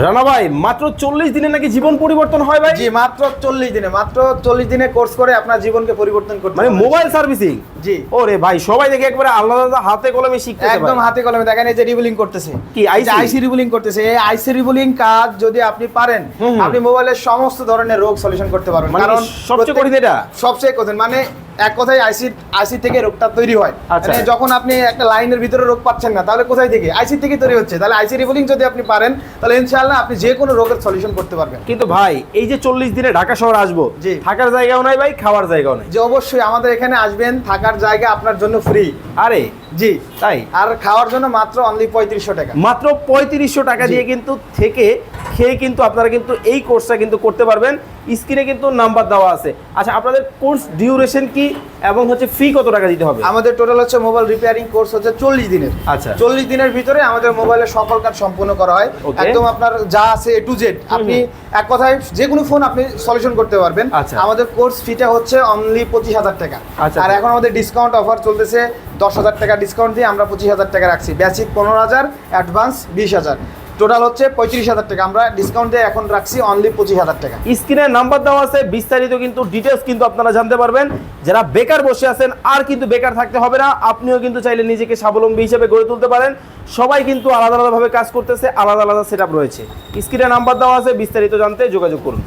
রানা ভাই মাত্র 40 দিনে নাকি জীবন পরিবর্তন হয় ভাই? জি, মাত্র 40 দিনে কোর্স করে আপনার জীবনকে পরিবর্তন করতে মানে পারবেন। Mobile servicing? জি। ওরে ভাই সবাই দেখে একবারে আলাদা আলাদা হাতে কলমে শিখতেছে একদম ভাই। হাতে কলমে দেখেন এই যে রিবুলিং করতেছে। কি IC? আইসি রিবুলিং করতেছে। এই আইসি রিবুলিং কাজ যদি আপনি পারেন, হুম। আপনি মোবাইলের সমস্ত ধরনের রোগ সলিউশন করতে পারবেন। মানে কারণ সবচেয়ে কঠিন এটা? সবচেয়ে কঠিন মানে এক কথায় আইসি থেকে রোগটা তৈরি হয়। আচ্ছা। মানে যখন আপনি একটা লাইনের ভিতরে রোগ পাচ্ছেন না, তাহলে কোথায় থেকে? আইসি থেকে তৈরি হচ্ছে। তাহলে আইসি রিবুলিং যদি আপনি পারেন, তাহলে ইনশাআল্লাহ আপনি যে কোনো রোগের সলিউশন করতে পারবেন। কিন্তু ভাই এই যে 40 দিনে ঢাকা শহর আসবো, জি। থাকার জায়গাও নাই ভাই, খাওয়ার জায়গাও নাই। যে অবশ্যই আমাদের এখানে আসবেন, থাকার জায়গা আপনার জন্য ফ্রি। আরে জি। তাই? আর খাওয়ার জন্য মাত্র অনলি 3500 টাকা। মাত্র 3500 টাকা জি। দিয়ে কিন্তু থেকে খেয়ে কিন্তু আপনারা কিন্তু এই কোর্সটা কিন্তু করতে পারবেন। স্ক্রিনে কিন্তু নাম্বার দেওয়া আছে। আচ্ছা, আপনাদের কোর্স ডিউরেশন কি এবং হচ্ছে ফি কত টাকা দিতে হবে? আমাদের টোটাল হচ্ছে মোবাইল রিপেয়ারিং কোর্স হচ্ছে 40 দিনের। আচ্ছা। 40 দিনের ভিতরে আমাদের মোবাইলের সকল কাজ সম্পূর্ণ করা হয়। Okay. একদম আপনার যা আছে A to Z আপনি এক কথায় যে কোনো ফোন আপনি সলিউশন করতে পারবেন। আচ্ছা। আমাদের কোর্স ফিটা হচ্ছে অনলি 25,000 টাকা। আচ্ছা। আর এখন আমাদের ডিসকাউন্ট অফার চলতেছে, 10,000 টাকা ডিসকাউন্ট দিয়ে আমরা 25,000 টাকা রাখছি। বেসিক 15,000, অ্যাডভান্স 20,000, টোটাল হচ্ছে 35,000 টাকা। আমরা ডিসকাউন্ট দিয়ে এখন রাখছি অনলি 25,000 টাকা। স্ক্রিনে নাম্বার দেওয়া আছে, বিস্তারিত কিন্তু ডিটেলস কিন্তু আপনারা জানতে পারবেন। যারা বেকার বসে আছেন আর কিন্তু বেকার থাকতে হবে না, আপনিও কিন্তু চাইলে নিজেকে স্বাবলম্বী হিসেবে গড়ে তুলতে পারেন। সবাই কিন্তু আলাদা আলাদাভাবে কাজ করতেছে, আলাদা আলাদা সেটআপ রয়েছে। স্ক্রিনে নাম্বার দেওয়া আছে, বিস্তারিত জানতে যোগাযোগ করুন।